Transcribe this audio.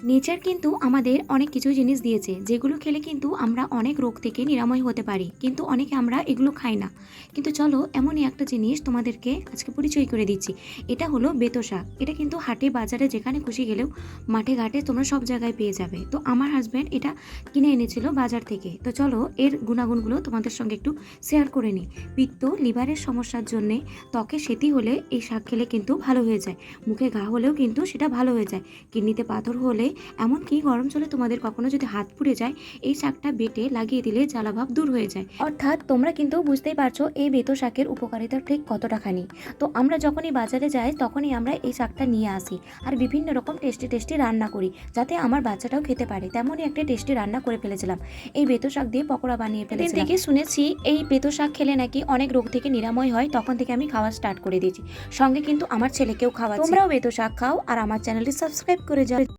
Nature কিন্তু আমাদের অনেক কিছু জিনিস দিয়েছে, যেগুলো খেলে কিন্তু আমরা অনেক রোগ থেকে নিরাময় হতে পারি, কিন্তু অনেকে আমরা এগুলো খাই না। কিন্তু চলো, এমনই একটা জিনিস তোমাদেরকে আজকে পরিচয় করে দিচ্ছি। এটা হলো বেতো শাক। এটা কিন্তু হাটে বাজারে যেখানে খুশি গেলেও, মাঠে ঘাটে তোমরা সব জায়গায় পেয়ে যাবে। তো আমার হাজব্যান্ড এটা কিনে এনেছিল বাজার থেকে। তো চলো, এর গুণাগুণগুলো তোমাদের সঙ্গে একটু শেয়ার করে নিই। পিত্ত, লিভারের সমস্যার জন্যে, ত্বকে সেতি হলে এই শাক খেলে কিন্তু ভালো হয়ে যায়। মুখে ঘা হলেও কিন্তু সেটা ভালো হয়ে যায়। কিডনিতে পাথর হলে, এমনকি গরম জলে তোমাদের কখনো যদি হাত পুড়ে যায়, এই শাকটা বেটে লাগিয়ে দিলে জ্বালাভাব দূর হয়ে যায়। অর্থাৎ তোমরা কিন্তু বুঝতেই পারছো এই বেতো শাকের উপকারিতা ঠিক কতটাখানি। তো আমরা যখনই বাজারে যাই তখনই আমরা এই শাকটা নিয়ে আসি, আর বিভিন্ন রকম টেস্টি টেস্টি রান্না করি, যাতে আমার বাচ্চাটাও খেতে পারে। তেমনই একটা টেস্টি রান্না করে ফেলেছিলাম। এই বেতো শাক দিয়ে পকোড়া বানিয়ে ফেলেছিলাম। থেকে শুনেছি এই বেতো শাক খেলে নাকি অনেক রোগ থেকে নিরাময় হয়, তখন থেকে আমি খাওয়া স্টার্ট করে দিয়েছি। সঙ্গে কিন্তু আমার ছেলেকেও খাওয়া। তোমরাও বেতো শাক খাও আর আমার চ্যানেলটি সাবস্ক্রাইব করে যাও।